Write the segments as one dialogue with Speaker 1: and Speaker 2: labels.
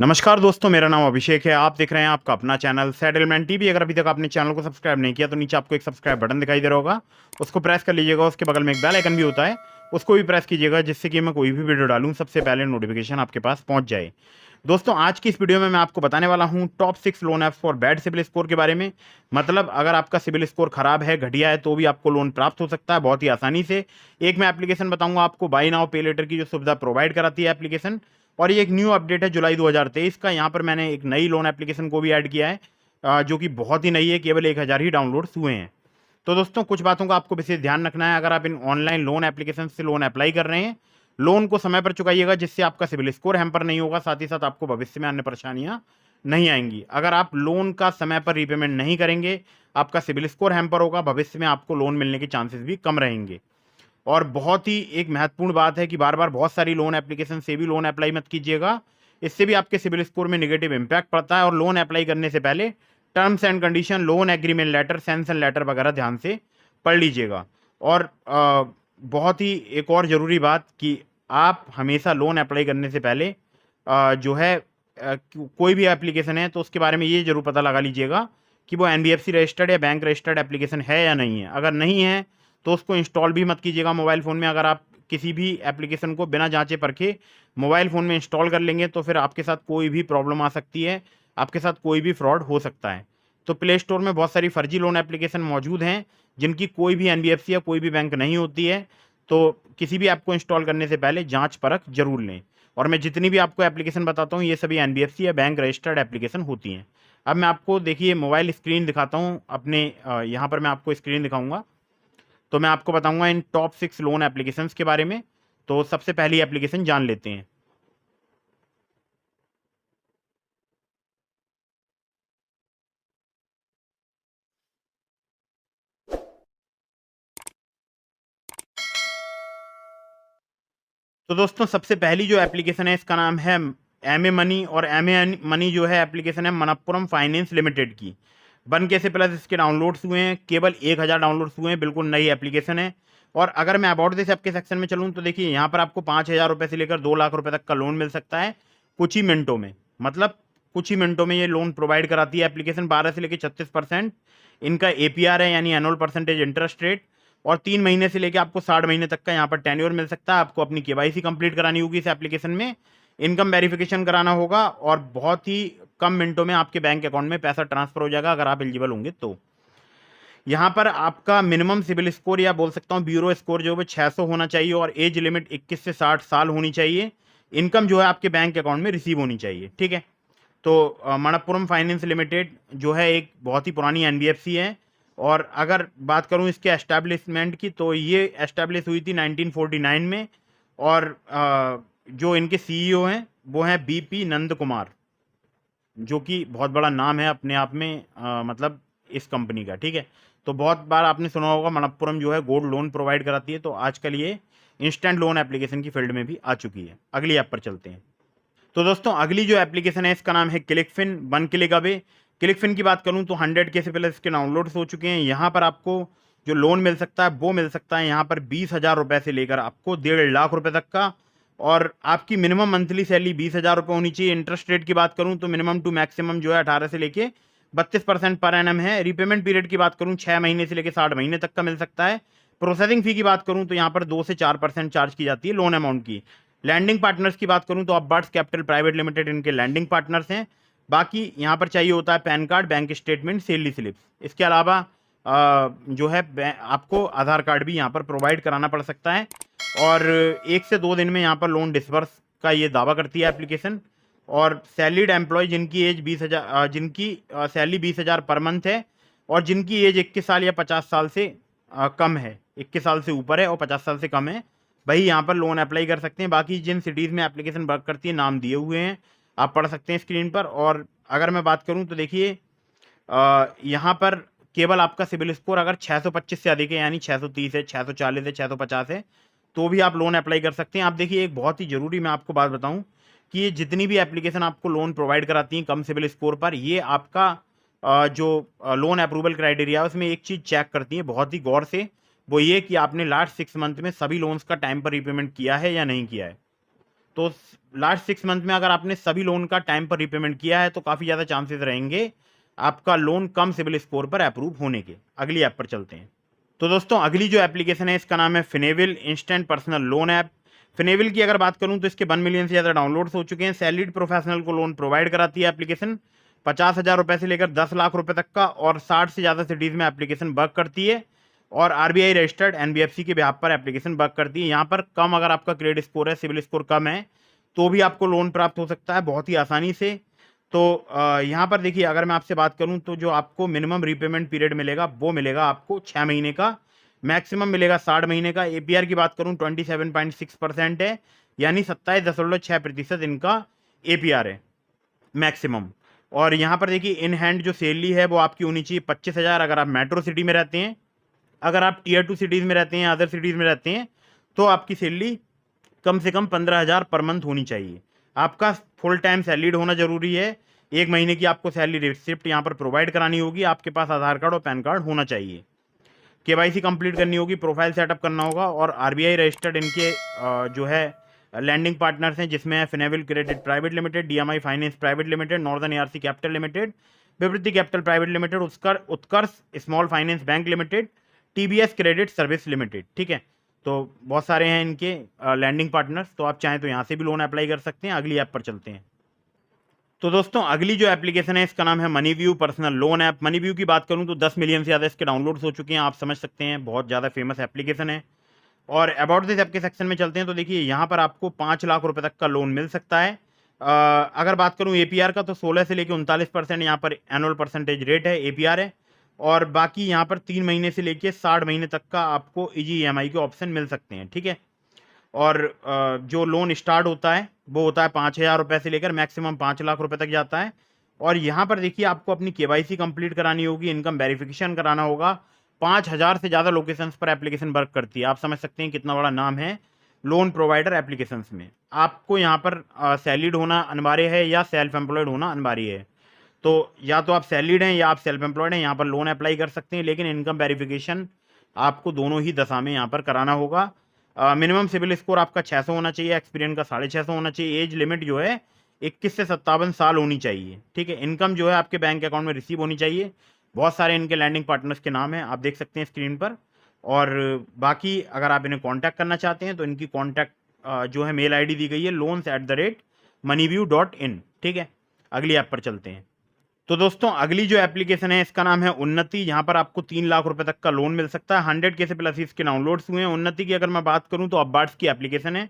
Speaker 1: नमस्कार दोस्तों, मेरा नाम अभिषेक है। आप देख रहे हैं आपका अपना चैनल सेटलमेंट टीवी। अगर अभी तक आपने चैनल को सब्सक्राइब नहीं किया तो नीचे आपको एक सब्सक्राइब बटन दिखाई दे रहा होगा, उसको प्रेस कर लीजिएगा। उसके बगल में एक बेल आइकन भी होता है, उसको भी प्रेस कीजिएगा, जिससे कि मैं कोई भी वीडियो डालूं सबसे पहले नोटिफिकेशन आपके पास पहुंच जाए। दोस्तों, आज की इस वीडियो में मैं आपको बताने वाला हूं top 6 loan apps for bad CIBIL score के बारे में। मतलब अगर आपका सिबिल स्कोर खराब है, घटिया है, तो भी आपको लोन प्राप्त हो सकता है बहुत ही आसानी से। एक मैं एप्लीकेशन बताऊंगा आपको, बाय नाउ पे लेटर की जो सुविधा प्रोवाइड कराती है एप्लीकेशन। और ये एक न्यू अपडेट है जुलाई 2023 का। यहाँ पर मैंने एक नई लोन एप्लीकेशन को भी ऐड किया है, जो कि बहुत ही नई है, केवल 1000 ही डाउनलोड्स हुए हैं। तो दोस्तों, कुछ बातों का आपको विशेष ध्यान रखना है। अगर आप इन ऑनलाइन लोन एप्लीकेशन से लोन अप्लाई कर रहे हैं, लोन को समय पर चुकाइएगा, जिससे आपका सिबिल स्कोर हैम्पर नहीं होगा, साथ ही साथ आपको भविष्य में अन्य परेशानियां नहीं आएंगी। अगर आप लोन का समय पर रीपेमेंट नहीं करेंगे, आपका सिबिल स्कोर हैम्पर होगा, भविष्य में आपको लोन मिलने के चांसेस भी कम रहेंगे। और बहुत ही एक महत्वपूर्ण बात है कि बार बार बहुत सारी लोन एप्लीकेशन से भी लोन अप्लाई मत कीजिएगा। इससे भी आपके सिबिल स्कोर में नेगेटिव इम्पैक्ट पड़ता है। और लोन अप्लाई करने से पहले terms and condition, loan agreement letter, sanction letter वगैरह ध्यान से पढ़ लीजिएगा। और बहुत ही एक और ज़रूरी बात कि आप हमेशा लोन अप्लाई करने से पहले जो है कोई भी एप्लीकेशन है तो उसके बारे में ये जरूर पता लगा लीजिएगा कि वो एनबीएफसी रजिस्टर्ड या बैंक रजिस्टर्ड एप्लीकेशन है या नहीं है। अगर नहीं है तो उसको इंस्टॉल भी मत कीजिएगा मोबाइल फ़ोन में। अगर आप किसी भी एप्लीकेशन को बिना जांचे परखे मोबाइल फ़ोन में इंस्टॉल कर लेंगे तो फिर आपके साथ कोई भी प्रॉब्लम आ सकती है, आपके साथ कोई भी फ्रॉड हो सकता है। तो प्ले स्टोर में बहुत सारी फर्जी लोन एप्लीकेशन मौजूद हैं, जिनकी कोई भी एनबीएफसी या कोई भी बैंक नहीं होती है। तो किसी भी ऐप को इंस्टॉल करने से पहले जांच परख जरूर लें। और मैं जितनी भी आपको एप्लीकेशन बताता हूँ, ये सभी एनबीएफसी या बैंक रजिस्टर्ड एप्लीकेशन होती हैं। अब मैं आपको देखिए मोबाइल स्क्रीन दिखाता हूँ अपने, यहाँ पर मैं आपको स्क्रीन दिखाऊंगा। तो मैं आपको बताऊंगा इन टॉप 6 लोन एप्लीकेशंस के बारे में। तो सबसे पहली एप्लीकेशन जान लेते हैं। तो दोस्तों, सबसे पहली जो एप्लीकेशन है इसका नाम है एम ए मनी। और एम ए मनी जो है एप्लीकेशन है मनप्पुरम फाइनेंस लिमिटेड की। 1K से प्लस इसके डाउनलोड्स हुए हैं, केवल 1000 डाउनलोड्स हुए हैं, बिल्कुल नई एप्लीकेशन है। और अगर मैं अबाउट दिस ऐप के सेक्शन में चलूँ तो देखिए यहाँ पर आपको 5000 रुपये से लेकर 2 लाख रुपए तक का लोन मिल सकता है कुछ ही मिनटों में। मतलब कुछ ही मिनटों में ये लोन प्रोवाइड कराती है एप्लीकेशन। 12 से लेकर 36% इनका एपीआर है, यानी एनुअल परसेंटेज इंटरेस्ट रेट। और 3 महीने से लेकर आपको 60 महीने तक का यहाँ पर टेन्योर मिल सकता है। आपको अपनी केवाईसी कंप्लीट करानी होगी इस एप्लीकेशन में, इनकम वेरिफिकेशन कराना होगा, और बहुत ही कम मिनटों में आपके बैंक अकाउंट में पैसा ट्रांसफर हो जाएगा अगर आप एलिजिबल होंगे तो। यहाँ पर आपका मिनिमम सिबिल स्कोर, या बोल सकता हूँ ब्यूरो स्कोर, जो है 600 होना चाहिए। और एज लिमिट 21 से 60 साल होनी चाहिए। इनकम जो है आपके बैंक अकाउंट में रिसीव होनी चाहिए, ठीक है। तो मनप्पुरम फाइनेंस लिमिटेड जो है एक बहुत ही पुरानी एनबीएफसी है। और अगर बात करूं इसके एस्टैब्लिशमेंट की, तो ये एस्टैब्लिश हुई थी 1949 में। और जो इनके सीईओ हैं वो हैं बीपी नंद कुमार, जो कि बहुत बड़ा नाम है अपने आप में, मतलब इस कंपनी का, ठीक है। तो बहुत बार आपने सुना होगा मनप्पुरम जो है गोल्ड लोन प्रोवाइड कराती है। तो आजकल ये इंस्टेंट लोन एप्लीकेशन की फील्ड में भी आ चुकी है। अगली ऐप पर चलते हैं। तो दोस्तों, अगली जो एप्लीकेशन है इसका नाम है क्लिकफिन, 1 क्लिक अवे। क्लिकफिन की बात करूं तो 100K से प्लस इसके डाउनलोड्स हो चुके हैं। यहाँ पर आपको जो लोन मिल सकता है वो मिल सकता है यहाँ पर 20,000 रुपये से लेकर आपको 1.5 लाख रुपए तक का। और आपकी मिनिमम मंथली सैलरी 20,000 रुपये होनी चाहिए। इंटरेस्ट रेट की बात करूँ तो मिनिमम टू मैक्सिमम जो है 18 से लेके 32% पर एनम है। रिपेमेंट पीरियड की बात करूँ 6 महीने से लेकर 60 महीने तक का मिल सकता है। प्रोसेसिंग फी की बात करूँ तो यहाँ पर 2 से 4% चार्ज की जाती है लोन अमाउंट की। लैंडिंग पार्टनर्स की बात करूं तो अपबर्ड्स कैपिटल प्राइवेट लिमिटेड इनके लैंडिंग पार्टनर्स हैं। बाकी यहाँ पर चाहिए होता है pan card, bank statement, salary slips. इसके अलावा जो है आपको आधार कार्ड भी यहाँ पर प्रोवाइड कराना पड़ सकता है। और 1 से 2 दिन में यहाँ पर लोन डिसबर्स का ये दावा करती है एप्लीकेशन। और सैलरीड एम्प्लॉय जिनकी एज 20,000, जिनकी सैलरी 20,000 पर मंथ है, और जिनकी एज 21 साल या 50 साल से कम है, 21 साल से ऊपर है और 50 साल से कम है, भाई यहाँ पर लोन अप्लाई कर सकते हैं। बाकी जिन सिटीज़ में एप्लीकेशन वर्क करती है नाम दिए हुए हैं, आप पढ़ सकते हैं स्क्रीन पर। और अगर मैं बात करूँ तो देखिए यहाँ पर केवल आपका सिबिल स्कोर अगर 625 से अधिक है, यानी 630 है, 640 है, 650 है, तो भी आप लोन अप्लाई कर सकते हैं। आप देखिए, एक बहुत ही ज़रूरी मैं आपको बात बताऊँ कि ये जितनी भी एप्लीकेशन आपको लोन प्रोवाइड कराती हैं कम सिबिल स्कोर पर, ये आपका जो लोन अप्रूवल क्राइटेरिया है उसमें एक चीज़ चेक करती है बहुत ही गौर से। वो ये कि आपने लास्ट 6 मंथ में सभी लोन्स का टाइम पर रीपेमेंट किया है या नहीं किया है। तो लास्ट 6 मंथ में अगर आपने सभी लोन का टाइम पर रिपेमेंट किया है तो काफ़ी ज़्यादा चांसेस रहेंगे आपका लोन कम सिविल स्कोर पर अप्रूव होने के। अगली ऐप पर चलते हैं। तो दोस्तों अगली जो एप्लीकेशन है इसका नाम है फिनेविल इंस्टेंट पर्सनल लोन ऐप। फिनेविल की अगर बात करूं तो इसके 1 मिलियन से ज़्यादा डाउनलोड्स हो चुके हैं। सैलरीड प्रोफेशनल को लोन प्रोवाइड कराती है एप्लीकेशन 50,000 रुपये से लेकर 10 लाख रुपए तक का, और 60 से ज़्यादा सिटीज़ में एप्लीकेशन वर्क करती है, और आरबीआई रजिस्टर्ड एनबीएफसी के बिहाफ पर एप्लीकेशन वर्क करती है। यहाँ पर कम अगर आपका क्रेडिट स्कोर है, सिविल स्कोर कम है, तो भी आपको लोन प्राप्त हो सकता है बहुत ही आसानी से। तो यहाँ पर देखिए अगर मैं आपसे बात करूँ तो जो आपको मिनिमम रीपेमेंट पीरियड मिलेगा वो मिलेगा आपको 6 महीने का, मैक्सिमम मिलेगा 60 महीने का। एपीआर की बात करूँ 27.6% है, यानी 27.6% इनका एपीआर है मैक्सिमम। और यहाँ पर देखिए इन हैंड जो सैलरी है वो आपकी होनी चाहिए 25,000 अगर आप मेट्रो सिटी में रहते हैं। अगर आप टीयर 2 सिटीज़ में रहते हैं, अदर सिटीज़ में रहते हैं, तो आपकी सैलरी कम से कम 15,000 पर मंथ होनी चाहिए। आपका फुल टाइम सैलरीड होना जरूरी है। 1 महीने की आपको सैलरी रिसिप्ट यहाँ पर प्रोवाइड करानी होगी। आपके पास आधार कार्ड और पैन कार्ड होना चाहिए। केवाईसी कंप्लीट करनी होगी, प्रोफाइल सेटअप करना होगा, और आरबीआई रजिस्टर्ड इनके जो है लैंडिंग पार्टनर्स हैं, जिसमें है Finnable credit private limited, DMI finance private limited, northern ARC capital limited, Vivriti capital private limited, Utkarsh small finance bank limited, TBS credit service limited. ठीक है, तो बहुत सारे हैं इनके लैंडिंग पार्टनर्स, तो आप चाहें तो यहाँ से भी लोन अप्लाई कर सकते हैं। अगली ऐप पर चलते हैं। तो दोस्तों अगली जो एप्लीकेशन है इसका नाम है money view personal loan app. Money view की बात करूं तो 10 मिलियन से ज़्यादा इसके डाउनलोड्स हो चुके हैं। आप समझ सकते हैं बहुत ज़्यादा फेमस एप्लीकेशन है। और अबाउट दिस ऐप के सेक्शन में चलते हैं तो देखिए यहाँ पर आपको 5 लाख रुपए तक का लोन मिल सकता है। अगर बात करूँ एपीआर का तो 16 से लेकर 39% यहाँ पर एनुअल परसेंटेज रेट है, एपीआर है। और बाकी यहाँ पर 3 महीने से लेकर 60 महीने तक का आपको इजी ईएमआई के ऑप्शन मिल सकते हैं। ठीक है, और जो लोन स्टार्ट होता है वो होता है 5,000 रुपये से लेकर मैक्सिमम 5 लाख रुपए तक जाता है। और यहाँ पर देखिए आपको अपनी केवाईसी कंप्लीट करानी होगी, इनकम वेरिफिकेशन कराना होगा। 5,000 से ज़्यादा लोकेशंस पर एप्लीकेशन वर्क करती है। आप समझ सकते हैं कितना बड़ा नाम है लोन प्रोवाइडर एप्लीकेशंस में। आपको यहाँ पर सैलरीड होना अनिवार्य है या सेल्फ एम्प्लॉयड होना अनिवार्य है। तो या तो आप सैलरीड हैं या आप सेल्फ एम्प्लॉयड हैं, यहाँ पर लोन अप्लाई कर सकते हैं, लेकिन इनकम वेरिफिकेशन आपको दोनों ही दशा में यहाँ पर कराना होगा। मिनिमम सिविल स्कोर आपका 600 होना चाहिए, एक्सपीरियंस का 650 होना चाहिए। एज लिमिट जो है 21 से 57 साल होनी चाहिए। ठीक है, इनकम जो है आपके बैंक अकाउंट में रिसीव होनी चाहिए। बहुत सारे इनके लैंडिंग पार्टनर्स के नाम हैं, आप देख सकते हैं स्क्रीन पर। और बाकी अगर आप इन्हें कॉन्टैक्ट करना चाहते हैं तो इनकी कॉन्टैक्ट जो है मेल आईडी दी गई है loans@moneyview.in। ठीक है, अगली ऐप पर चलते हैं। तो दोस्तों अगली जो एप्लीकेशन है इसका नाम है उन्नति। यहाँ पर आपको 3 लाख रुपए तक का लोन मिल सकता है। 100K से प्लस इसके डाउनलोड्स हुए हैं। उन्नति की अगर मैं बात करूँ तो अपबार्ट्स की एप्लीकेशन है,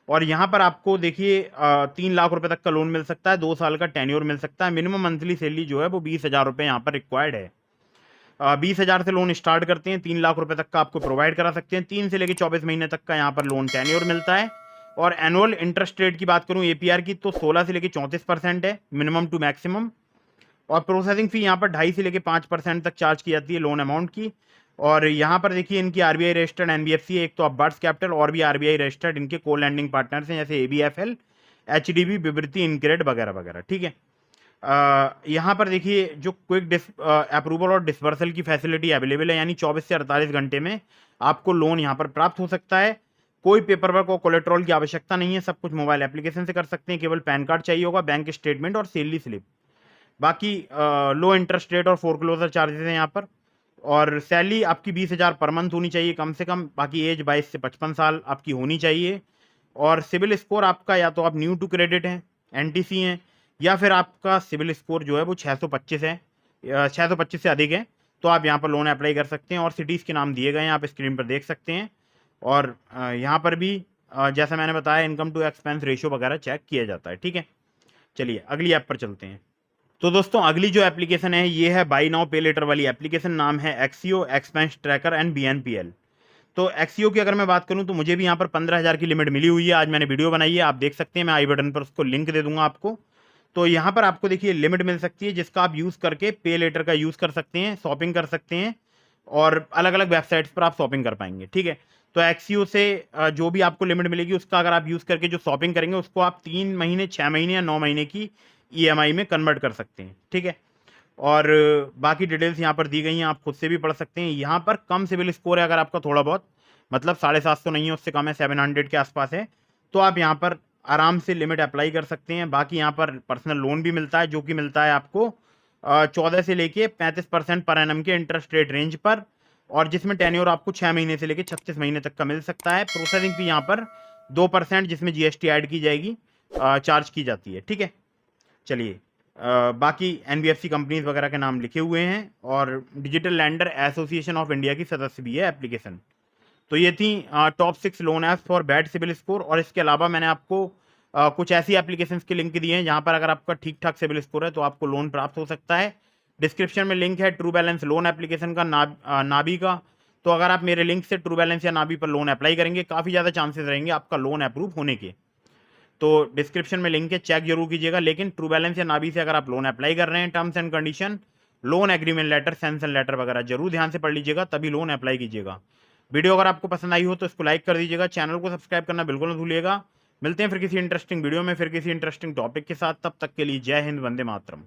Speaker 1: और यहाँ पर आपको देखिए 3 लाख रुपए तक का लोन मिल सकता है। 2 साल का टेन्योर मिल सकता है। मिनिमम मंथली सैलरी जो है वो 20,000 रुपये यहाँ पर रिक्वायर्ड है। 20,000 से लोन स्टार्ट करते हैं, 3 लाख रुपए तक का आपको प्रोवाइड करा सकते हैं। 3 से लेकर 24 महीने तक का यहाँ पर लोन टेन्योर मिलता है। और एनुअल इंटरेस्ट रेट की बात करूँ एपीआर की तो 16 से लेकर 34% है मिनिमम टू मैक्सिमम। और प्रोसेसिंग फ़ी यहाँ पर 2.5 से लेकर 5% तक चार्ज की जाती है लोन अमाउंट की। और यहाँ पर देखिए इनकी आरबीआई रजिस्टर्ड एनबीएफसी है, एक तो अपबार्ट्स कैपिटल, और भी आरबीआई रजिस्टर्ड इनके को लैंडिंग पार्टनर्स हैं जैसे एबीएफएल, एचडीबी, विवृत्ति, इनक्रेड वगैरह वगैरह। ठीक है, यहाँ पर देखिए जो क्विक अप्रूवल और डिसबर्सल की फैसिलिटी अवेलेबल है, यानी 24 से 48 घंटे में आपको लोन यहाँ पर प्राप्त हो सकता है। कोई पेपर वर्क और कोलेट्रॉल की आवश्यकता नहीं है, सब कुछ मोबाइल एप्लीकेशन से कर सकते हैं। केवल पैन कार्ड चाहिए होगा, बैंक स्टेटमेंट और सैलरी स्लिप। बाकी लो इंटरेस्ट रेट और फोरक्लोजर चार्जेस हैं यहाँ पर। और सैलरी आपकी 20,000 पर मंथ होनी चाहिए कम से कम। बाकी एज 22 से 55 साल आपकी होनी चाहिए। और सिविल स्कोर आपका या तो आप न्यू टू क्रेडिट हैं, एनटीसी हैं, या फिर आपका सिविल स्कोर जो है वो 625 है, 625 से अधिक है, तो आप यहाँ पर लोन अप्लाई कर सकते हैं। और सिटीज़ के नाम दिए गए हैं, आप स्क्रीन पर देख सकते हैं। और यहाँ पर भी जैसा मैंने बताया इनकम टू एक्सपेंस रेशियो वगैरह चेक किया जाता है। ठीक है, चलिए अगली ऐप पर चलते हैं। तो दोस्तों अगली जो एप्लीकेशन है ये है बाई नाउ पे लेटर वाली एप्लीकेशन। नाम है एक्सीओ एक्सपेंस ट्रैकर एंड बीएनपीएल। तो एक्सीओ की अगर मैं बात करूं तो मुझे भी यहाँ पर 15,000 की लिमिट मिली हुई है। आज मैंने वीडियो बनाई है, आप देख सकते हैं, मैं आई बटन पर उसको लिंक दे दूंगा आपको। तो यहाँ पर आपको देखिए लिमिट मिल सकती है जिसका आप यूज़ करके पे लेटर का यूज़ कर सकते हैं, शॉपिंग कर सकते हैं, और अलग अलग वेबसाइट्स पर आप शॉपिंग कर पाएंगे। ठीक है, तो एक्सीओ से जो भी आपको लिमिट मिलेगी उसका अगर आप यूज़ करके जो शॉपिंग करेंगे उसको आप 3 महीने, 6 महीने या 9 महीने की ईएमआई में कन्वर्ट कर सकते हैं। ठीक है, और बाकी डिटेल्स यहाँ पर दी गई हैं, आप खुद से भी पढ़ सकते हैं। यहाँ पर कम सिविल स्कोर है अगर आपका थोड़ा बहुत, मतलब 750 नहीं है, उससे कम है, 700 के आसपास है, तो आप यहाँ पर आराम से लिमिट अप्लाई कर सकते हैं। बाकी यहाँ पर पर्सनल लोन भी मिलता है, जो कि मिलता है आपको 14 से लेके 35% पर एनम के इंटरेस्ट रेट रेंज पर, और जिसमें टेन्योर आपको 6 महीने से लेके 36 महीने तक का मिल सकता है। प्रोसेसिंग फी यहाँ पर 2%, जिसमें जीएसटी ऐड की जाएगी, चार्ज की जाती है। ठीक है, चलिए बाकी एनबीएफसी कंपनीज वगैरह के नाम लिखे हुए हैं, और digital lander association of India की सदस्य भी है एप्लीकेशन। तो ये थी top 6 loan apps for bad CIBIL score. और इसके अलावा मैंने आपको कुछ ऐसी एप्लीकेशंस के लिंक दिए हैं जहां पर अगर आपका ठीक ठाक सिबिल स्कोर है तो आपको लोन प्राप्त हो सकता है। डिस्क्रिप्शन में लिंक है ट्रू बैलेंस लोन एप्लीकेशन का, नाबी का। तो अगर आप मेरे लिंक से ट्रू बैलेंस या नाबी पर लोन अप्लाई करेंगे, काफ़ी ज़्यादा चांसेस रहेंगे आपका लोन अप्रूव होने के। तो डिस्क्रिप्शन में लिंक है, चेक जरूर कीजिएगा। लेकिन ट्रू बैलेंस या नाबी से अगर आप लोन अप्लाई कर रहे हैं, terms and condition, loan agreement letter, sanction letter वगैरह जरूर ध्यान से पढ़ लीजिएगा, तभी लोन अप्लाई कीजिएगा। वीडियो अगर आपको पसंद आई हो तो इसको लाइक कर दीजिएगा, चैनल को सब्सक्राइब करना बिल्कुल न भूलिएगा। मिलते हैं फिर किसी इंटरेस्टिंग वीडियो में, फिर किसी इंटरेस्टिंग टॉपिक के साथ। तब तक के लिए जय हिंद, वंदे मातरम।